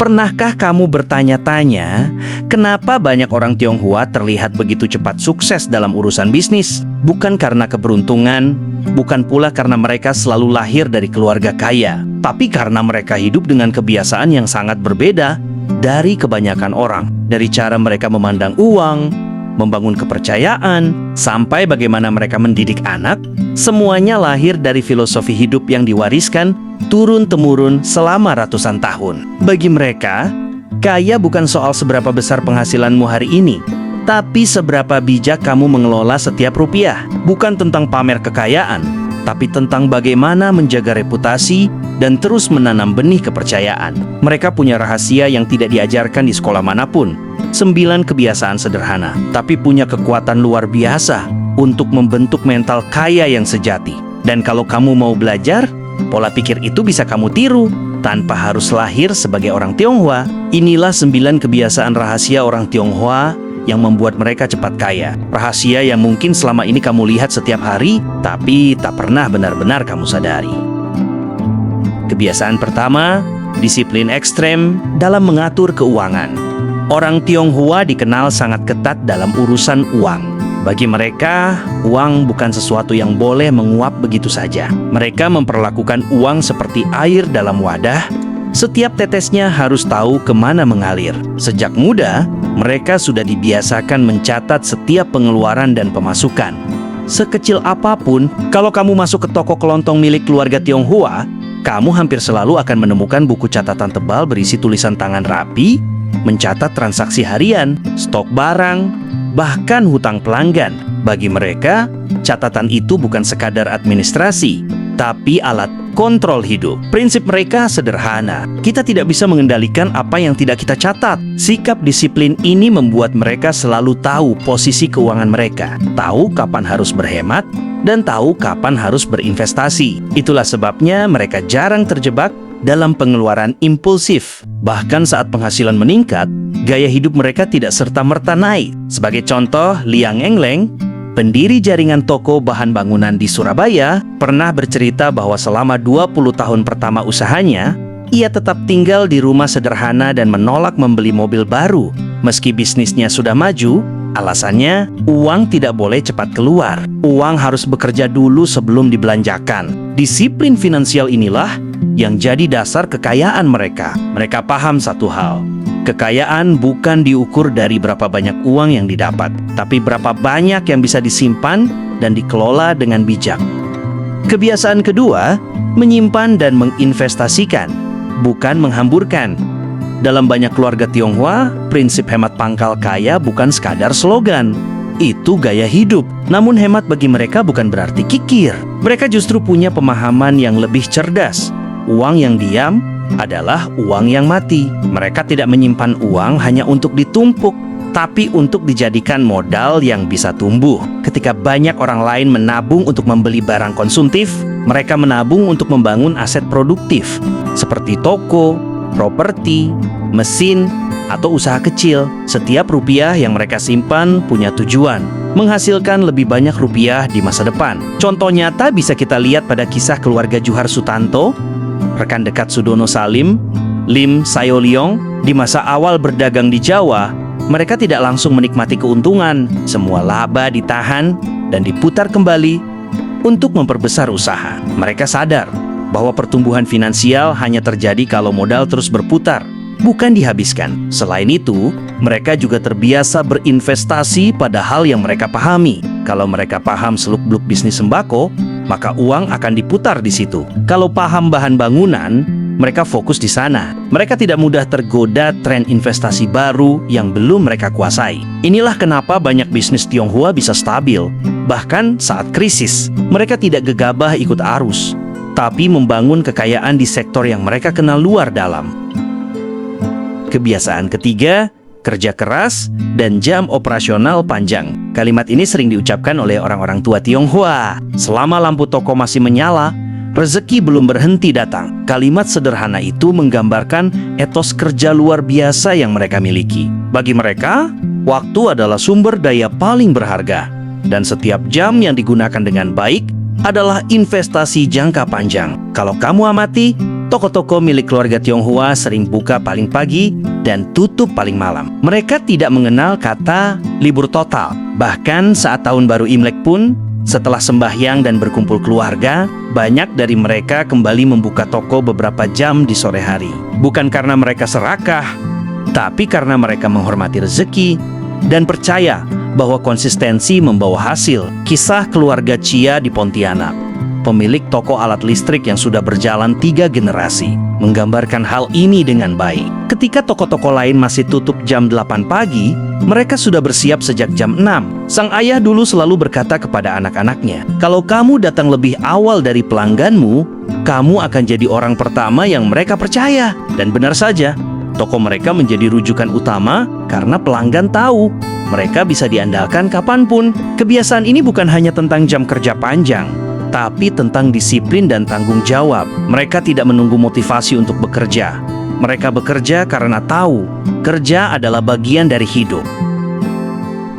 Pernahkah kamu bertanya-tanya, kenapa banyak orang Tionghoa terlihat begitu cepat sukses dalam urusan bisnis? Bukan karena keberuntungan, bukan pula karena mereka selalu lahir dari keluarga kaya, tapi karena mereka hidup dengan kebiasaan yang sangat berbeda dari kebanyakan orang. Dari cara mereka memandang uang, membangun kepercayaan, sampai bagaimana mereka mendidik anak, semuanya lahir dari filosofi hidup yang diwariskan turun-temurun selama ratusan tahun. Bagi mereka, kaya bukan soal seberapa besar penghasilanmu hari ini, tapi seberapa bijak kamu mengelola setiap rupiah. Bukan tentang pamer kekayaan, tapi tentang bagaimana menjaga reputasi dan terus menanam benih kepercayaan. Mereka punya rahasia yang tidak diajarkan di sekolah manapun. 9 kebiasaan sederhana, tapi punya kekuatan luar biasa untuk membentuk mental kaya yang sejati. Dan kalau kamu mau belajar, pola pikir itu bisa kamu tiru tanpa harus lahir sebagai orang Tionghoa. Inilah 9 kebiasaan rahasia orang Tionghoa yang membuat mereka cepat kaya. Rahasia yang mungkin selama ini kamu lihat setiap hari, tapi tak pernah benar-benar kamu sadari. Kebiasaan pertama, disiplin ekstrem dalam mengatur keuangan. Orang Tionghoa dikenal sangat ketat dalam urusan uang. Bagi mereka, uang bukan sesuatu yang boleh menguap begitu saja. Mereka memperlakukan uang seperti air dalam wadah. Setiap tetesnya harus tahu kemana mengalir. Sejak muda, mereka sudah dibiasakan mencatat setiap pengeluaran dan pemasukan. Sekecil apapun, kalau kamu masuk ke toko kelontong milik keluarga Tionghoa, kamu hampir selalu akan menemukan buku catatan tebal berisi tulisan tangan rapi, mencatat transaksi harian, stok barang, bahkan hutang pelanggan. Bagi mereka, catatan itu bukan sekadar administrasi, tapi alat kontrol hidup. Prinsip mereka sederhana. Kita tidak bisa mengendalikan apa yang tidak kita catat. Sikap disiplin ini membuat mereka selalu tahu posisi keuangan mereka, tahu kapan harus berhemat, dan tahu kapan harus berinvestasi. Itulah sebabnya mereka jarang terjebak dalam pengeluaran impulsif. Bahkan saat penghasilan meningkat, gaya hidup mereka tidak serta-merta naik. Sebagai contoh, Liang Engleng, pendiri jaringan toko bahan bangunan di Surabaya, pernah bercerita bahwa selama 20 tahun pertama usahanya, ia tetap tinggal di rumah sederhana dan menolak membeli mobil baru. Meski bisnisnya sudah maju, alasannya, uang tidak boleh cepat keluar. Uang harus bekerja dulu sebelum dibelanjakan. Disiplin finansial inilah yang jadi dasar kekayaan mereka. Mereka paham satu hal. Kekayaan bukan diukur dari berapa banyak uang yang didapat, tapi berapa banyak yang bisa disimpan dan dikelola dengan bijak. Kebiasaan kedua, menyimpan dan menginvestasikan, bukan menghamburkan. Dalam banyak keluarga Tionghoa, prinsip hemat pangkal kaya bukan sekadar slogan. Itu gaya hidup. Namun hemat bagi mereka bukan berarti kikir. Mereka justru punya pemahaman yang lebih cerdas. Uang yang diam adalah uang yang mati. Mereka tidak menyimpan uang hanya untuk ditumpuk, tapi untuk dijadikan modal yang bisa tumbuh. Ketika banyak orang lain menabung untuk membeli barang konsumtif, mereka menabung untuk membangun aset produktif, seperti toko, properti, mesin, atau usaha kecil. Setiap rupiah yang mereka simpan punya tujuan, menghasilkan lebih banyak rupiah di masa depan. Contoh nyata bisa kita lihat pada kisah keluarga Juhar Sutanto, rekan dekat Sudono Salim, Lim Sayoliong. Di masa awal berdagang di Jawa, mereka tidak langsung menikmati keuntungan. Semua laba ditahan dan diputar kembali untuk memperbesar usaha. Mereka sadar bahwa pertumbuhan finansial hanya terjadi kalau modal terus berputar, bukan dihabiskan. Selain itu, mereka juga terbiasa berinvestasi pada hal yang mereka pahami. Kalau mereka paham seluk-beluk bisnis sembako, maka uang akan diputar di situ. Kalau paham bahan bangunan, mereka fokus di sana. Mereka tidak mudah tergoda tren investasi baru yang belum mereka kuasai. Inilah kenapa banyak bisnis Tionghoa bisa stabil. Bahkan saat krisis, mereka tidak gegabah ikut arus, tapi membangun kekayaan di sektor yang mereka kenal luar dalam. Kebiasaan ketiga, kerja keras dan jam operasional panjang. Kalimat ini sering diucapkan oleh orang-orang tua Tionghoa. Selama lampu toko masih menyala, rezeki belum berhenti datang. Kalimat sederhana itu menggambarkan etos kerja luar biasa yang mereka miliki. Bagi mereka, waktu adalah sumber daya paling berharga, dan setiap jam yang digunakan dengan baik adalah investasi jangka panjang. Kalau kamu amati, Toko-toko milik keluarga Tionghoa sering buka paling pagi dan tutup paling malam. Mereka tidak mengenal kata libur total. Bahkan saat tahun baru Imlek pun, setelah sembahyang dan berkumpul keluarga, banyak dari mereka kembali membuka toko beberapa jam di sore hari. Bukan karena mereka serakah, tapi karena mereka menghormati rezeki dan percaya bahwa konsistensi membawa hasil. Kisah keluarga Chia di Pontianak, pemilik toko alat listrik yang sudah berjalan 3 generasi, menggambarkan hal ini dengan baik. Ketika toko-toko lain masih tutup jam 8 pagi, mereka sudah bersiap sejak jam 6. Sang ayah dulu selalu berkata kepada anak-anaknya, "Kalau kamu datang lebih awal dari pelangganmu, kamu akan jadi orang pertama yang mereka percaya." Dan benar saja, toko mereka menjadi rujukan utama karena pelanggan tahu mereka bisa diandalkan kapanpun. Kebiasaan ini bukan hanya tentang jam kerja panjang, tapi tentang disiplin dan tanggung jawab. Mereka tidak menunggu motivasi untuk bekerja. Mereka bekerja karena tahu kerja adalah bagian dari hidup.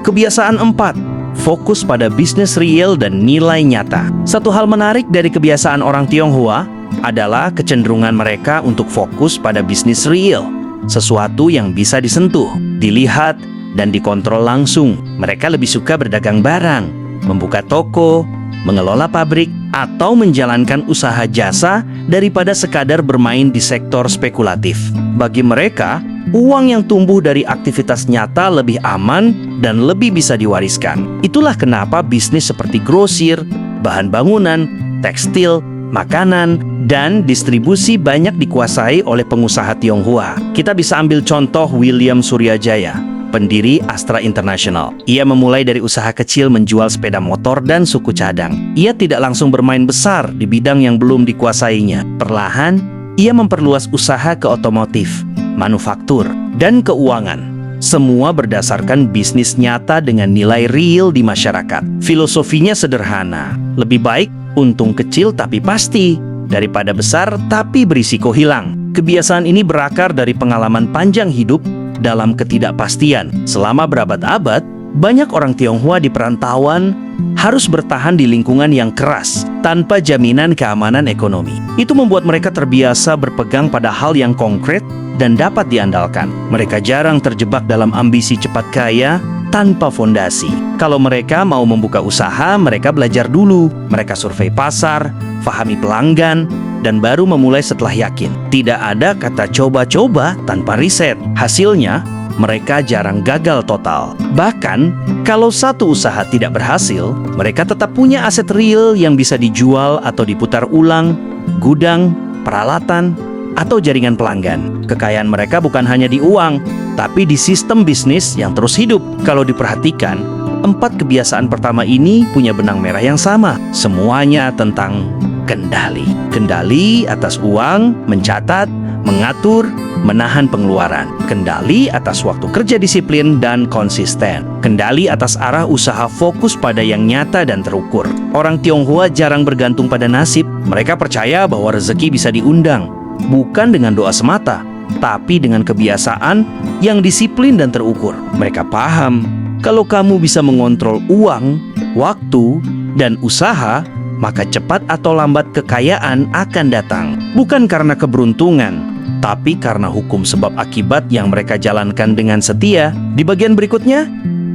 Kebiasaan 4, fokus pada bisnis real dan nilai nyata. Satu hal menarik dari kebiasaan orang Tionghoa adalah kecenderungan mereka untuk fokus pada bisnis real, sesuatu yang bisa disentuh, dilihat, dan dikontrol langsung. Mereka lebih suka berdagang barang, membuka toko, mengelola pabrik, atau menjalankan usaha jasa daripada sekadar bermain di sektor spekulatif. Bagi mereka, uang yang tumbuh dari aktivitas nyata lebih aman dan lebih bisa diwariskan. Itulah kenapa bisnis seperti grosir, bahan bangunan, tekstil, makanan, dan distribusi banyak dikuasai oleh pengusaha Tionghoa. Kita bisa ambil contoh William Suryajaya, pendiri Astra International. Ia memulai dari usaha kecil menjual sepeda motor dan suku cadang. Ia tidak langsung bermain besar di bidang yang belum dikuasainya. Perlahan, ia memperluas usaha ke otomotif, manufaktur, dan keuangan. Semua berdasarkan bisnis nyata dengan nilai real di masyarakat. Filosofinya sederhana. Lebih baik untung kecil tapi pasti daripada besar tapi berisiko hilang. Kebiasaan ini berakar dari pengalaman panjang hidup dalam ketidakpastian. Selama berabad-abad, banyak orang Tionghoa di perantauan harus bertahan di lingkungan yang keras tanpa jaminan keamanan ekonomi. Itu membuat mereka terbiasa berpegang pada hal yang konkret dan dapat diandalkan. Mereka jarang terjebak dalam ambisi cepat kaya tanpa fondasi. Kalau mereka mau membuka usaha, mereka belajar dulu. Mereka survei pasar, pahami pelanggan, dan baru memulai setelah yakin. Tidak ada kata coba-coba tanpa riset. Hasilnya, mereka jarang gagal total. Bahkan, kalau satu usaha tidak berhasil, mereka tetap punya aset real yang bisa dijual atau diputar ulang, gudang, peralatan, atau jaringan pelanggan. Kekayaan mereka bukan hanya di uang, tapi di sistem bisnis yang terus hidup. Kalau diperhatikan, 4 kebiasaan pertama ini punya benang merah yang sama. Semuanya tentang kendali. Kendali atas uang, mencatat, mengatur, menahan pengeluaran. Kendali atas waktu kerja disiplin dan konsisten. Kendali atas arah usaha fokus pada yang nyata dan terukur. Orang Tionghoa jarang bergantung pada nasib. Mereka percaya bahwa rezeki bisa diundang, bukan dengan doa semata, tapi dengan kebiasaan yang disiplin dan terukur. Mereka paham, kalau kamu bisa mengontrol uang, waktu, dan usaha, maka cepat atau lambat kekayaan akan datang. Bukan karena keberuntungan, tapi karena hukum sebab akibat yang mereka jalankan dengan setia. Di bagian berikutnya,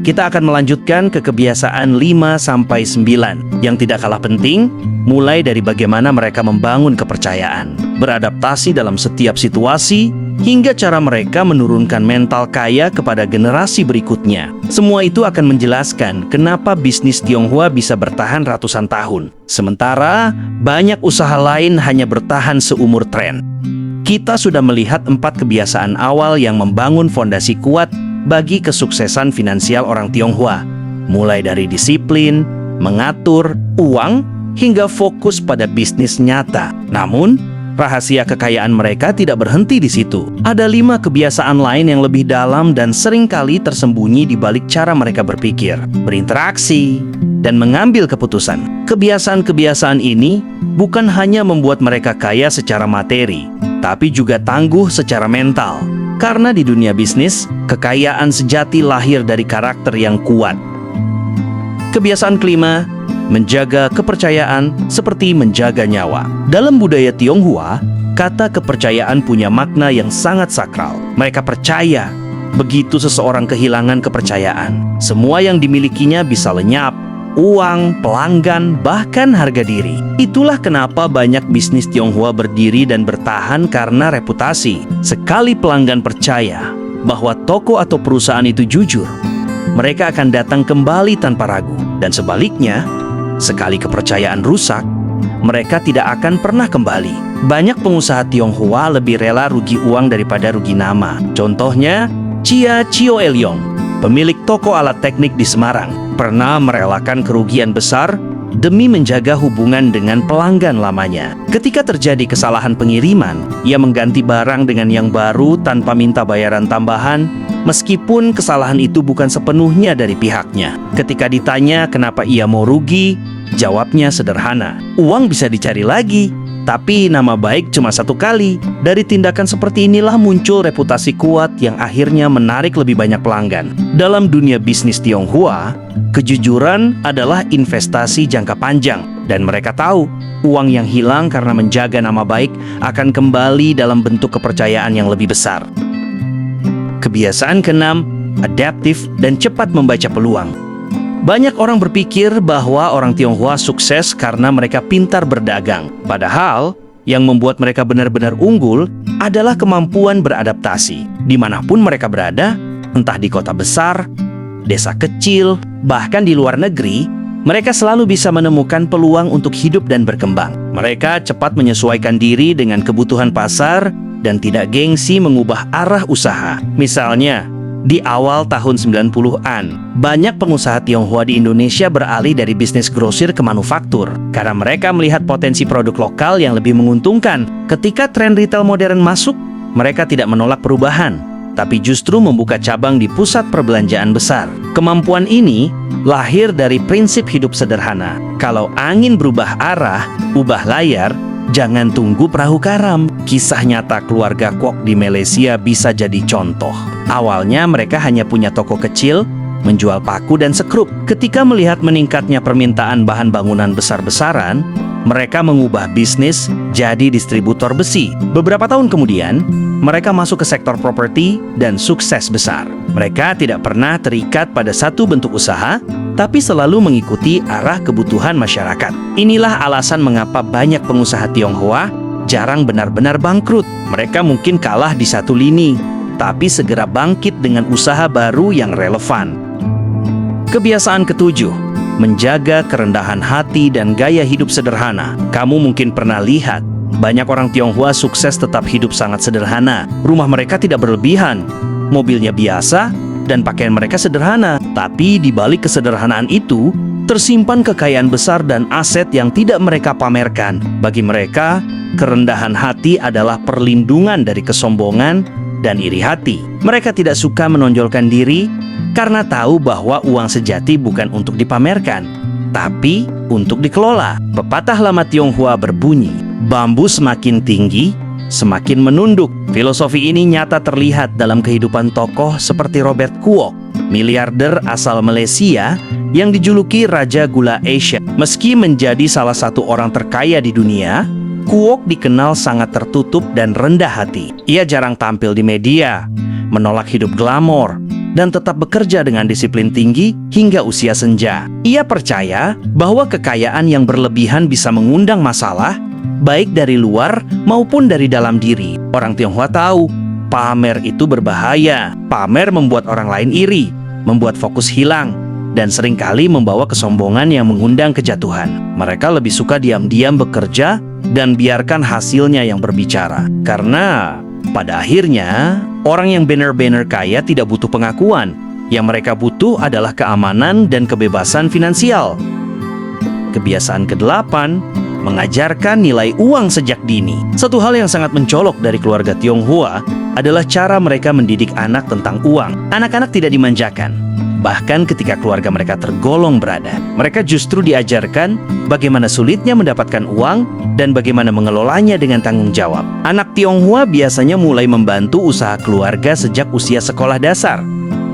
kita akan melanjutkan ke kebiasaan 5-9 yang tidak kalah penting, mulai dari bagaimana mereka membangun kepercayaan, beradaptasi dalam setiap situasi, hingga cara mereka menurunkan mental kaya kepada generasi berikutnya. Semua itu akan menjelaskan kenapa bisnis Tionghoa bisa bertahan ratusan tahun, sementara banyak usaha lain hanya bertahan seumur tren. Kita sudah melihat 4 kebiasaan awal yang membangun fondasi kuat bagi kesuksesan finansial orang Tionghoa, mulai dari disiplin, mengatur uang, hingga fokus pada bisnis nyata. Namun, rahasia kekayaan mereka tidak berhenti di situ. Ada 5 kebiasaan lain yang lebih dalam dan seringkali tersembunyi di balik cara mereka berpikir, berinteraksi, dan mengambil keputusan. Kebiasaan-kebiasaan ini bukan hanya membuat mereka kaya secara materi, tapi juga tangguh secara mental. Karena di dunia bisnis, kekayaan sejati lahir dari karakter yang kuat. Kebiasaan kelima, menjaga kepercayaan seperti menjaga nyawa. Dalam budaya Tionghoa, Kata kepercayaan punya makna yang sangat sakral. Mereka percaya, begitu seseorang kehilangan kepercayaan, semua yang dimilikinya bisa lenyap. Uang, pelanggan, bahkan harga diri. Itulah kenapa banyak bisnis Tionghoa berdiri dan bertahan karena reputasi. Sekali pelanggan percaya bahwa toko atau perusahaan itu jujur, mereka akan datang kembali tanpa ragu. Dan sebaliknya, sekali kepercayaan rusak, mereka tidak akan pernah kembali. Banyak pengusaha Tionghoa lebih rela rugi uang daripada rugi nama. Contohnya, Chia Chio Elyong, pemilik toko alat teknik di Semarang, pernah merelakan kerugian besar demi menjaga hubungan dengan pelanggan lamanya. Ketika terjadi kesalahan pengiriman, ia mengganti barang dengan yang baru tanpa minta bayaran tambahan, meskipun kesalahan itu bukan sepenuhnya dari pihaknya. Ketika ditanya kenapa ia mau rugi, jawabnya sederhana, uang bisa dicari lagi, tapi nama baik cuma satu kali. Dari tindakan seperti inilah muncul reputasi kuat yang akhirnya menarik lebih banyak pelanggan. Dalam dunia bisnis Tionghoa, kejujuran adalah investasi jangka panjang. Dan mereka tahu, uang yang hilang karena menjaga nama baik akan kembali dalam bentuk kepercayaan yang lebih besar. Kebiasaan keenam, adaptif dan cepat membaca peluang. Banyak orang berpikir bahwa orang Tionghoa sukses karena mereka pintar berdagang. Padahal, yang membuat mereka benar-benar unggul adalah kemampuan beradaptasi. Dimanapun mereka berada, entah di kota besar, desa kecil, bahkan di luar negeri, mereka selalu bisa menemukan peluang untuk hidup dan berkembang. Mereka cepat menyesuaikan diri dengan kebutuhan pasar dan tidak gengsi mengubah arah usaha. Misalnya, di awal tahun 90-an, banyak pengusaha Tionghoa di Indonesia beralih dari bisnis grosir ke manufaktur karena mereka melihat potensi produk lokal yang lebih menguntungkan. Ketika tren retail modern masuk, mereka tidak menolak perubahan, tapi justru membuka cabang di pusat perbelanjaan besar. Kemampuan ini lahir dari prinsip hidup sederhana. Kalau angin berubah arah, ubah layar, jangan tunggu perahu karam. Kisah nyata keluarga Kwok di Malaysia bisa jadi contoh. Awalnya mereka hanya punya toko kecil, menjual paku dan sekrup. Ketika melihat meningkatnya permintaan bahan bangunan besar-besaran, mereka mengubah bisnis jadi distributor besi. Beberapa tahun kemudian, mereka masuk ke sektor properti dan sukses besar. Mereka tidak pernah terikat pada satu bentuk usaha, tapi selalu mengikuti arah kebutuhan masyarakat. Inilah alasan mengapa banyak pengusaha Tionghoa jarang benar-benar bangkrut. Mereka mungkin kalah di satu lini, tapi segera bangkit dengan usaha baru yang relevan. Kebiasaan ketujuh, menjaga kerendahan hati dan gaya hidup sederhana. Kamu mungkin pernah lihat, banyak orang Tionghoa sukses tetap hidup sangat sederhana. Rumah mereka tidak berlebihan, mobilnya biasa, dan pakaian mereka sederhana. Tapi di balik kesederhanaan itu, tersimpan kekayaan besar dan aset yang tidak mereka pamerkan. Bagi mereka, kerendahan hati adalah perlindungan dari kesombongan dan iri hati. Mereka tidak suka menonjolkan diri karena tahu bahwa uang sejati bukan untuk dipamerkan, tapi untuk dikelola. Pepatah lama Tionghoa berbunyi, bambu semakin tinggi, semakin menunduk. Filosofi ini nyata terlihat dalam kehidupan tokoh seperti Robert Kwok, miliarder asal Malaysia yang dijuluki Raja Gula Asia. Meski menjadi salah satu orang terkaya di dunia, Kwok dikenal sangat tertutup dan rendah hati. Ia jarang tampil di media, menolak hidup glamor, dan tetap bekerja dengan disiplin tinggi hingga usia senja. Ia percaya bahwa kekayaan yang berlebihan bisa mengundang masalah, baik dari luar maupun dari dalam diri. Orang Tionghoa tahu, pamer itu berbahaya. Pamer membuat orang lain iri, membuat fokus hilang, dan seringkali membawa kesombongan yang mengundang kejatuhan. Mereka lebih suka diam-diam bekerja dan biarkan hasilnya yang berbicara. Karena pada akhirnya, orang yang benar-benar kaya tidak butuh pengakuan. Yang mereka butuh adalah keamanan dan kebebasan finansial. Kebiasaan ke-8, mengajarkan nilai uang sejak dini. Satu hal yang sangat mencolok dari keluarga Tionghoa adalah cara mereka mendidik anak tentang uang. Anak-anak tidak dimanjakan. Bahkan ketika keluarga mereka tergolong berada, mereka justru diajarkan bagaimana sulitnya mendapatkan uang dan bagaimana mengelolanya dengan tanggung jawab. Anak Tionghoa biasanya mulai membantu usaha keluarga sejak usia sekolah dasar,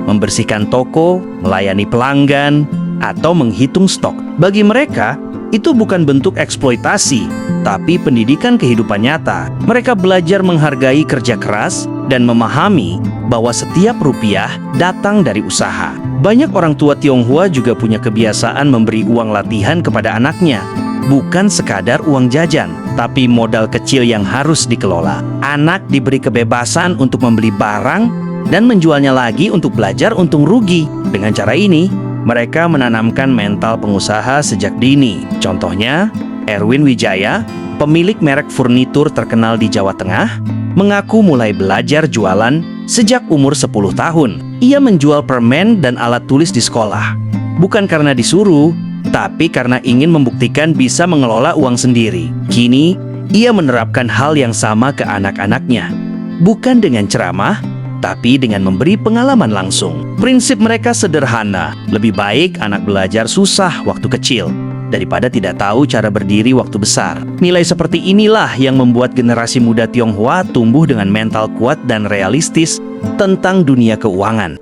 membersihkan toko, melayani pelanggan, atau menghitung stok. Bagi mereka, Itu bukan bentuk eksploitasi, tapi pendidikan kehidupan nyata. Mereka belajar menghargai kerja keras dan memahami bahwa setiap rupiah datang dari usaha. Banyak orang tua Tionghoa juga punya kebiasaan memberi uang latihan kepada anaknya. Bukan sekadar uang jajan, tapi modal kecil yang harus dikelola. Anak diberi kebebasan untuk membeli barang dan menjualnya lagi untuk belajar untung rugi. Dengan cara ini, mereka menanamkan mental pengusaha sejak dini. Contohnya, Erwin Wijaya, pemilik merek furnitur terkenal di Jawa Tengah, mengaku mulai belajar jualan sejak umur 10 tahun. Ia menjual permen dan alat tulis di sekolah. Bukan karena disuruh, tapi karena ingin membuktikan bisa mengelola uang sendiri. Kini, ia menerapkan hal yang sama ke anak-anaknya. Bukan dengan ceramah, tapi dengan memberi pengalaman langsung. Prinsip mereka sederhana, lebih baik anak belajar susah waktu kecil daripada tidak tahu cara berdiri waktu besar. Nilai seperti inilah yang membuat generasi muda Tionghoa tumbuh dengan mental kuat dan realistis tentang dunia keuangan.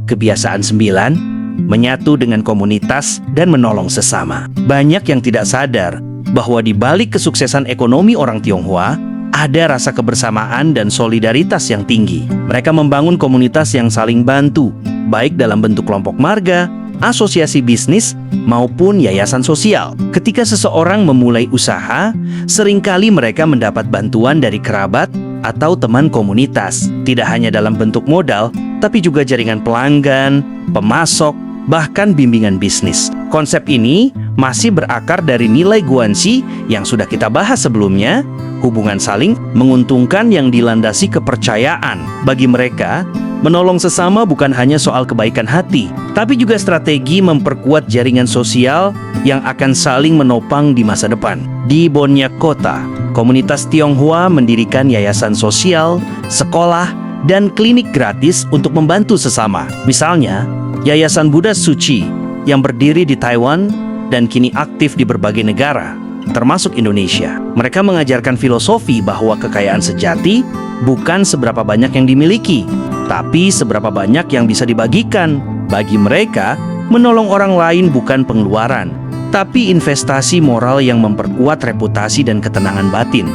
Kebiasaan 9, menyatu dengan komunitas dan menolong sesama. Banyak yang tidak sadar bahwa di balik kesuksesan ekonomi orang Tionghoa, ada rasa kebersamaan dan solidaritas yang tinggi. Mereka membangun komunitas yang saling bantu, baik dalam bentuk kelompok marga, asosiasi bisnis, maupun yayasan sosial. Ketika seseorang memulai usaha, seringkali mereka mendapat bantuan dari kerabat atau teman komunitas. Tidak hanya dalam bentuk modal, tapi juga jaringan pelanggan, pemasok, bahkan bimbingan bisnis. Konsep ini masih berakar dari nilai Guanxi yang sudah kita bahas sebelumnya, hubungan saling menguntungkan yang dilandasi kepercayaan. Bagi mereka, menolong sesama bukan hanya soal kebaikan hati, tapi juga strategi memperkuat jaringan sosial yang akan saling menopang di masa depan. Di Boniak Kota, komunitas Tionghoa mendirikan yayasan sosial, sekolah, dan klinik gratis untuk membantu sesama. Misalnya, Yayasan Buddha Suci yang berdiri di Taiwan dan kini aktif di berbagai negara, termasuk Indonesia. Mereka mengajarkan filosofi bahwa kekayaan sejati bukan seberapa banyak yang dimiliki, tapi seberapa banyak yang bisa dibagikan. Bagi mereka, menolong orang lain bukan pengeluaran, tapi investasi moral yang memperkuat reputasi dan ketenangan batin.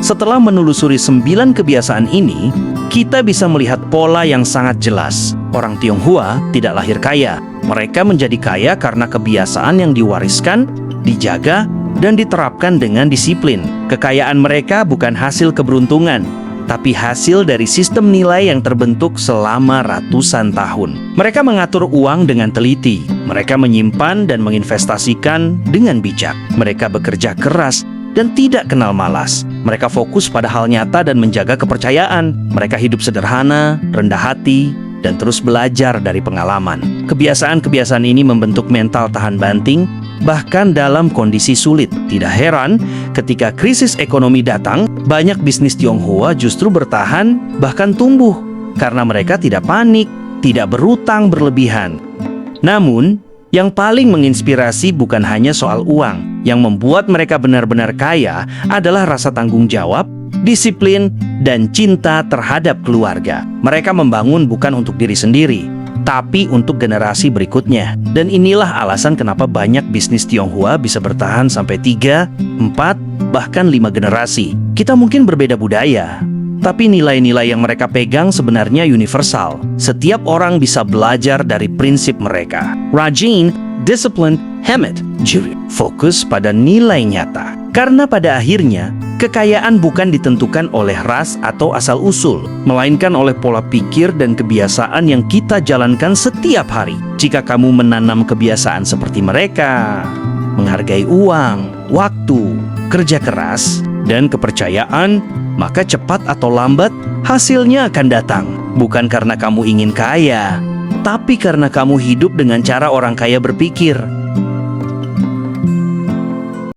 Setelah menelusuri 9 kebiasaan ini, kita bisa melihat pola yang sangat jelas. Orang Tionghoa tidak lahir kaya. Mereka menjadi kaya karena kebiasaan yang diwariskan, dijaga, dan diterapkan dengan disiplin. Kekayaan mereka bukan hasil keberuntungan, tapi hasil dari sistem nilai yang terbentuk selama ratusan tahun. Mereka mengatur uang dengan teliti. Mereka menyimpan dan menginvestasikan dengan bijak. Mereka bekerja keras dan tidak kenal malas. Mereka fokus pada hal nyata dan menjaga kepercayaan. Mereka hidup sederhana, rendah hati, dan terus belajar dari pengalaman. Kebiasaan-kebiasaan ini membentuk mental tahan banting, bahkan dalam kondisi sulit. Tidak heran, ketika krisis ekonomi datang, banyak bisnis Tionghoa justru bertahan, bahkan tumbuh, karena mereka tidak panik, tidak berutang berlebihan. Namun, yang paling menginspirasi bukan hanya soal uang. Yang membuat mereka benar-benar kaya adalah rasa tanggung jawab, disiplin, dan cinta terhadap keluarga. Mereka membangun bukan untuk diri sendiri, tapi untuk generasi berikutnya. Dan inilah alasan kenapa banyak bisnis Tionghoa bisa bertahan sampai 3, 4, bahkan 5 generasi. Kita mungkin berbeda budaya, tapi nilai-nilai yang mereka pegang sebenarnya universal. Setiap orang bisa belajar dari prinsip mereka. Rajin, discipline, hemat, juri, fokus pada nilai nyata. Karena pada akhirnya, kekayaan bukan ditentukan oleh ras atau asal-usul, melainkan oleh pola pikir dan kebiasaan yang kita jalankan setiap hari. Jika kamu menanam kebiasaan seperti mereka, menghargai uang, waktu, kerja keras, dan kepercayaan, maka cepat atau lambat hasilnya akan datang. Bukan karena kamu ingin kaya, tapi karena kamu hidup dengan cara orang kaya berpikir.